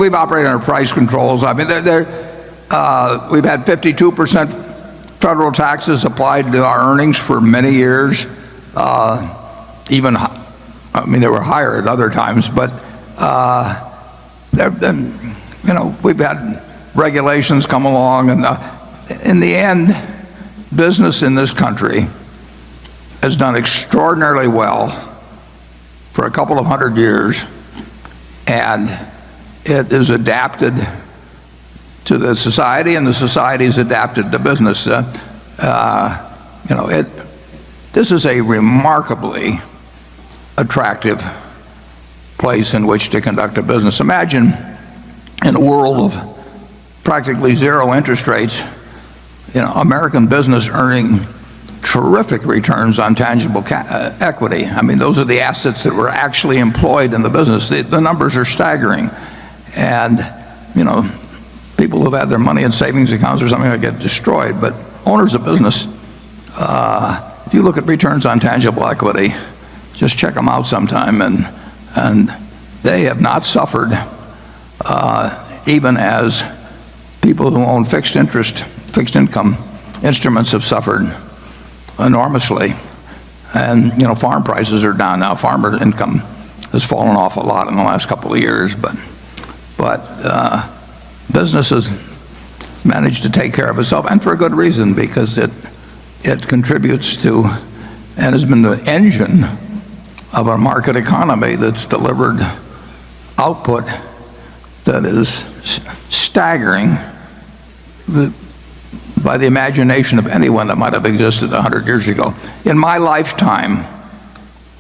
we've operated under price controls. I mean, we've had 52% federal taxes applied to our earnings for many years. Even, I mean, they were higher at other times, but there've been, we've had regulations come along, and in the end, business in this country has done extraordinarily well for a couple of hundred years, and it is adapted to the society, and the society is adapted to business. This is a remarkably attractive place in which to conduct a business. Imagine in a world of practically zero interest rates, American business earning terrific returns on tangible equity. I mean, those are the assets that were actually employed in the business. The numbers are staggering. And, people who've had their money in savings accounts or something that get destroyed. But owners of business, if you look at returns on tangible equity, just check them out sometime, and they have not suffered, even as people who own fixed income instruments have suffered enormously. And farm prices are down now. Farmer income has fallen off a lot in the last couple of years, but business has managed to take care of itself, and for a good reason, because it contributes to and has been the engine of a market economy that's delivered output that is staggering by the imagination of anyone that might have existed 100 years ago. In my lifetime,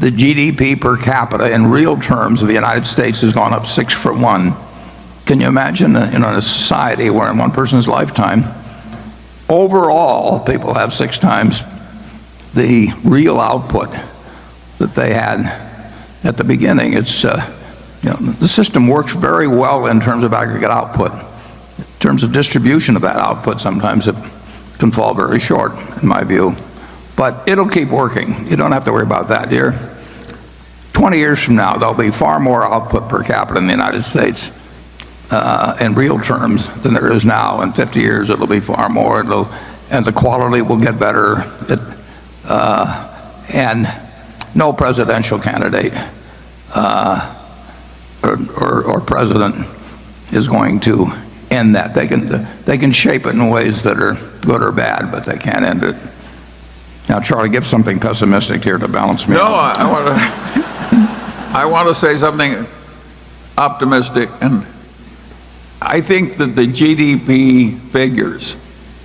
the GDP per capita in real terms of the United States has gone up 6 for 1. Can you imagine in a society where in one person's lifetime, overall, people have 6 times the real output that they had at the beginning? It's, the system works very well in terms of aggregate output. In terms of distribution of that output, sometimes it can fall very short, in my view. But it'll keep working. You don't have to worry about that, dear. 20 years from now, there'll be far more output per capita in the United States in real terms than there is now. In 50 years, it'll be far more. And the quality will get better. And no presidential candidate or president is going to end that. They can shape it in ways that are good or bad, but they can't end it. Now, Charlie, give something pessimistic here to balance me No, out. I want to say something optimistic, and I think that the GDP figures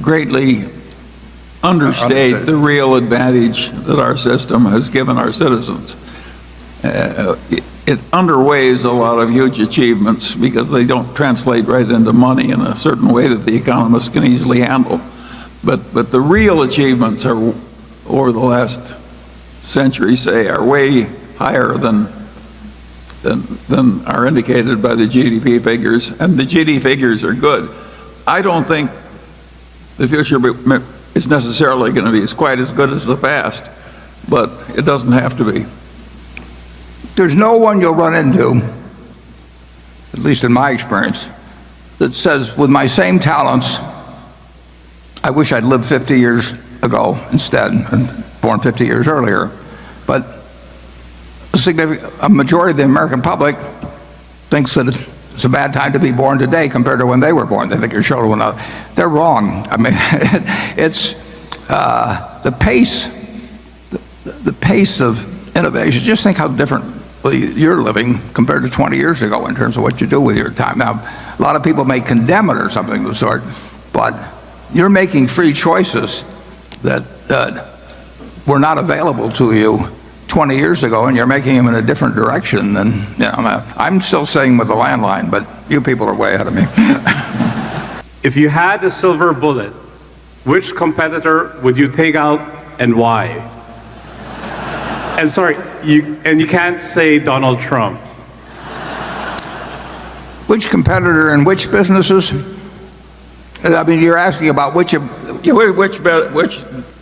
greatly understate the real advantage that our system has given our citizens. It underweighs a lot of huge achievements because they don't translate right into money in a certain way that the economists can easily handle. But the real achievements are, over the last century, say, are way higher than are indicated by the GDP figures, and the GDP figures are good. I don't think the future is necessarily going to be quite as good as the past, but it doesn't have to be. There's no one you'll run into, at least in my experience, that says, with my same talents, I wish I'd lived 50 years ago instead, and born 50 years earlier. But a majority of the American public thinks that it's a bad time to be born today compared to when they were born. They think your children will know. They're wrong. I mean, it's the pace of innovation. Just think how differently you're living compared to 20 years ago in terms of what you do with your time. Now, a lot of people may condemn it or something of the sort, but you're making free choices that were not available to you 20 years ago, and you're making them in a different direction than, I'm still staying with the landline, but you people are way ahead of me. If you had a silver bullet, which competitor would you take out and why? And sorry, you can't say Donald Trump. Which competitor and which businesses? I mean, you're asking about which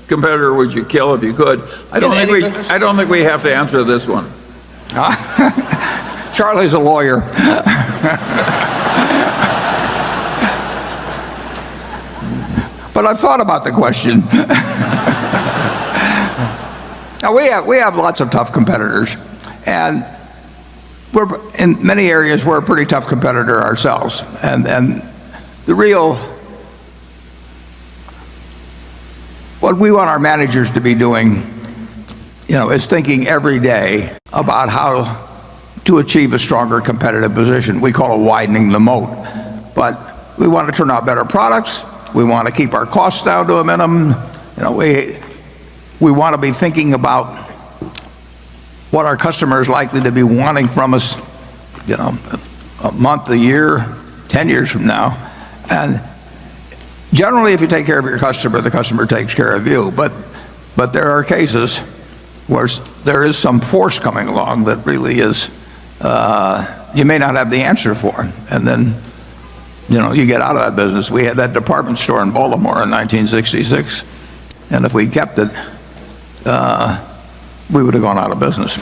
competitor would you kill if you could? I don't think we have to answer this one. Charlie's a lawyer. but I've thought about the question. Now, we have lots of tough competitors, and in many areas we're a pretty tough competitor ourselves. And what we want our managers to be doing, is thinking every day about how to achieve a stronger competitive position. We call it widening the moat. But we want to turn out better products. We want to keep our costs down to a minimum. We want to be thinking about what our customer is likely to be wanting from us, a month, a year, 10 years from now. And generally, if you take care of your customer, the customer takes care of you. But there are cases where there is some force coming along that really is, you may not have the answer for. And then, you get out of that business. We had that department store in Baltimore in 1966. And if we'd kept it, we would have gone out of business.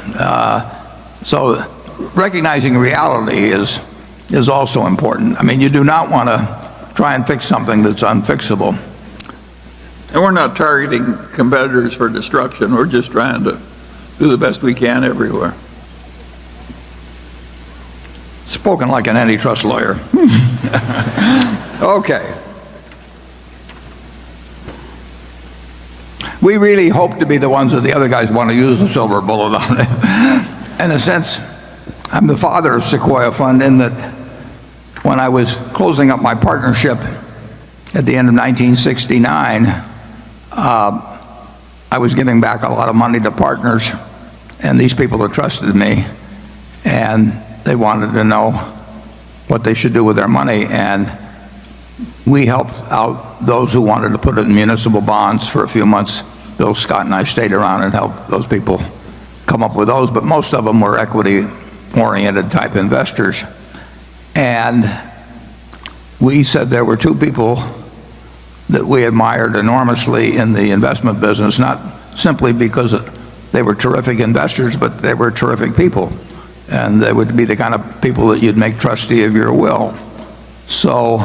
So recognizing reality is also important. I mean, you do not want to try and fix something that's unfixable. And we're not targeting competitors for destruction. We're just trying to do the best we can everywhere. Spoken like an antitrust lawyer. Okay. We really hope to be the ones that the other guys want to use the silver bullet on it. In a sense, I'm the father of Sequoia Fund in that when I was closing up my partnership at the end of 1969, I was giving back a lot of money to partners, and these people had trusted me, and they wanted to know what they should do with their money, and we helped out those who wanted to put it in municipal bonds for a few months. Bill Scott and I stayed around and helped those people come up with those, but most of them were equity-oriented type investors. And we said there were two people that we admired enormously in the investment business, not simply because they were terrific investors, but they were terrific people. And they would be the kind of people that you'd make trustee of your will. So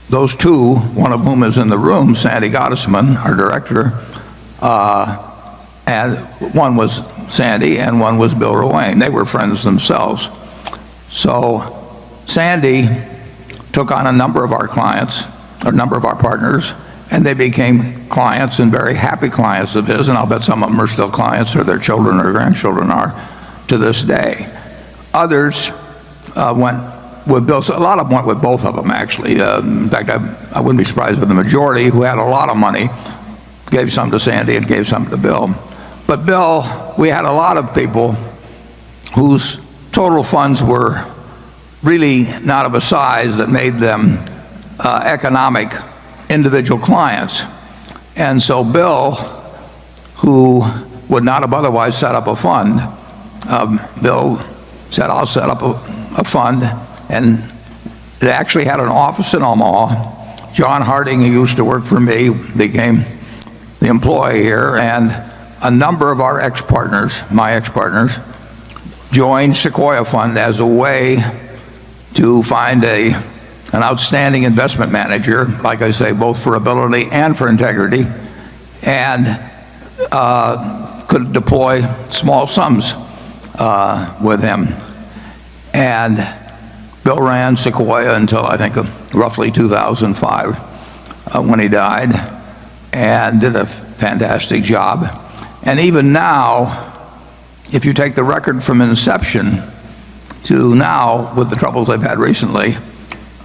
those two, one of whom is in the room, Sandy Gottesman, our director, and one was Sandy and one was Bill Ruane. They were friends themselves. So Sandy took on a number of our clients, a number of our partners, and they became clients and very happy clients of his, and I'll bet some of them are still clients, or their children or grandchildren are to this day. Others went with Bill. So a lot of them went with both of them, actually. In fact, I wouldn't be surprised if the majority who had a lot of money gave some to Sandy and gave some to Bill. But Bill, we had a lot of people whose total funds were really not of a size that made them economic individual clients. And so Bill, who would not have otherwise set up a fund, Bill said, I'll set up a fund, and it actually had an office in Omaha. John Harding, who used to work for me, became the employee here, and a number of our ex-partners, my ex-partners, joined Sequoia Fund as a way to find an outstanding investment manager, like I say, both for ability and for integrity, and could deploy small sums with him. And Bill ran Sequoia until I think roughly 2005 when he died, and did a fantastic job. And even now, if you take the record from inception to now, with the troubles they've had recently,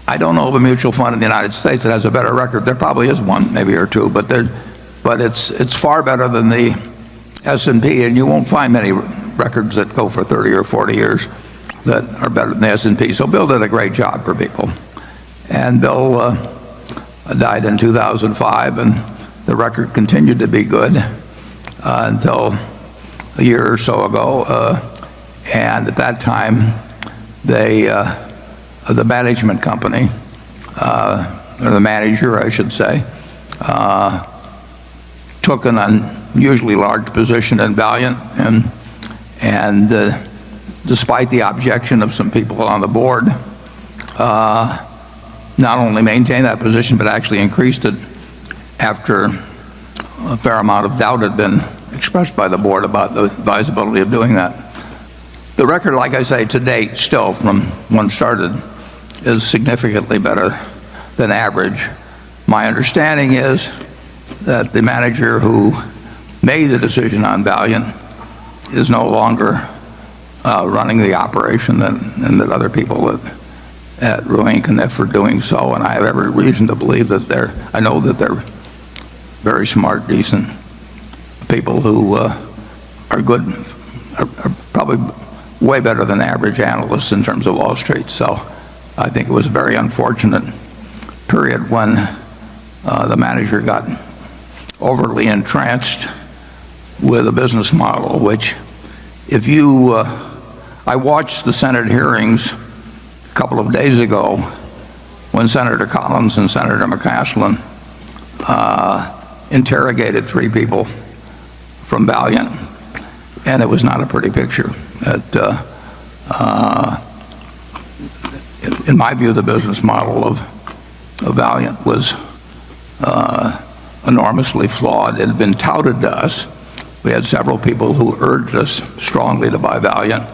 I don't know of a mutual fund in the United States that has a better record. There probably is one, maybe or two, but it's far better than the S&P, and you won't find many records that go for 30 or 40 years that are better than the S&P. So Bill did a great job for people. And Bill died in 2005, and the record continued to be good until a year or so ago. And at that time, the management company, or the manager, I should say, took an unusually large position in Valiant, and despite the objection of some people on the board, not only maintained that position, but actually increased it after a fair amount of doubt had been expressed by the board about the advisability of doing that. The record, like I say, to date, still from when started, is significantly better than average. My understanding is that the manager who made the decision on Valiant is no longer running the operation, and that other people at Ruane Cunniff are doing so, and I have every reason to believe that I know that they're very smart, decent people who are good, are probably way better than average analysts in terms of Wall Street. So I think it was a very unfortunate period when the manager got overly entranced with a business model, which I watched the Senate hearings a couple of days ago when Senator Collins and Senator McCaslin interrogated 3 people from Valiant, and it was not a pretty picture. In my view, the business model of Valiant was enormously flawed. It had been touted to us. We had several people who urged us strongly to buy Valiant,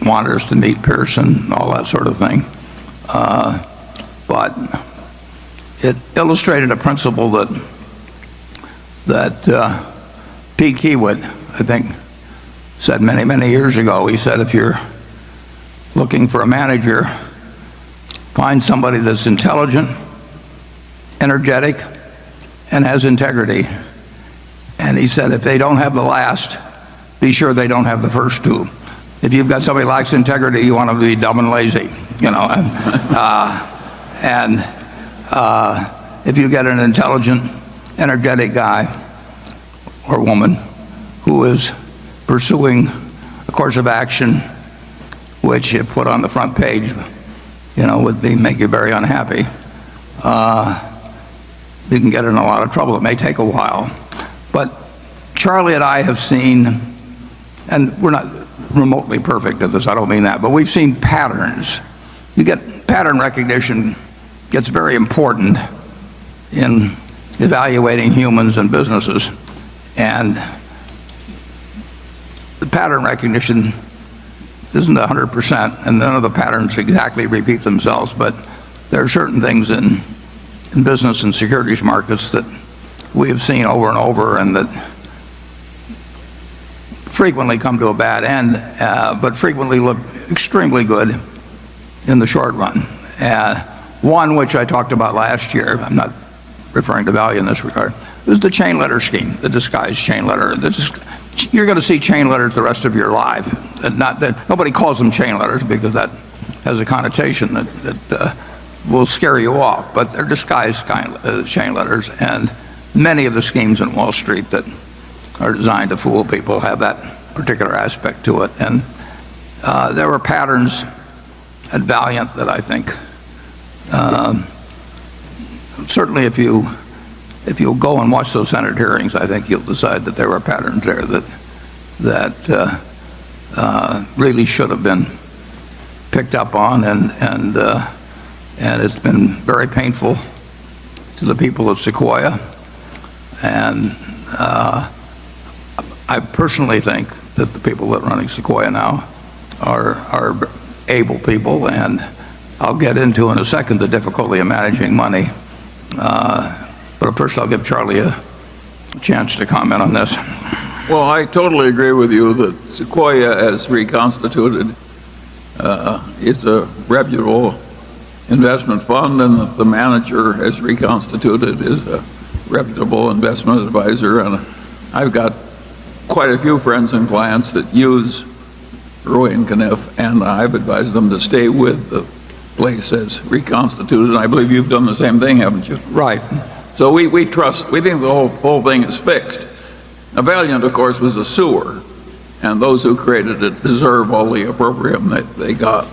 wanted us to meet Pearson, all that sort of thing. But it illustrated a principle that Pete Keywood, I think, said many, many years ago. He said, if you're looking for a manager, find somebody that's intelligent, energetic, and has integrity. And he said, if they don't have the last, be sure they don't have the first 2. If you've got somebody who lacks integrity, you want them to be dumb and lazy, you know. And if you get an intelligent, energetic guy or woman who is pursuing a course of action which, if put on the front page, would make you very unhappy, you can get in a lot of trouble. It may take a while. But Charlie and I have seen, and we're not remotely perfect at this, I don't mean that, but we've seen patterns. Pattern recognition gets very important in evaluating humans and businesses. And the pattern recognition isn't 100%, and none of the patterns exactly repeat themselves, but there are certain things in business and securities markets that we have seen over and over, and that frequently come to a bad end, but frequently look extremely good in the short run. One which I talked about last year, I'm not referring to value in this regard, is the chain letter scheme, the disguised chain letter. You're going to see chain letters the rest of your life. Not that nobody calls them chain letters because that has a connotation that will scare you off, but they're disguised chain letters, and many of the schemes in Wall Street that are designed to fool people have that particular aspect to it. And there were patterns at Valiant that I think, certainly if you go and watch those Senate hearings, I think you'll decide that there were patterns there that really should have been picked up on, and it's been very painful to the people of Sequoia. And I personally think that the people that are running Sequoia now are able people, and I'll get into in a second the difficulty of managing money. But first I'll give Charlie a chance to comment on this. Well, I totally agree with you that Sequoia, as reconstituted, is a reputable investment fund, and that the manager, as reconstituted, is a reputable investment advisor. And I've got quite a few friends and clients that use Ruane Cunniff, and I've advised them to stay with the place as reconstituted. And I believe you've done the same thing, haven't you? Right. So we trust, we think the whole thing is fixed. Now, Valiant, of course, was a sewer, and those who created it deserve all the opprobrium that they got.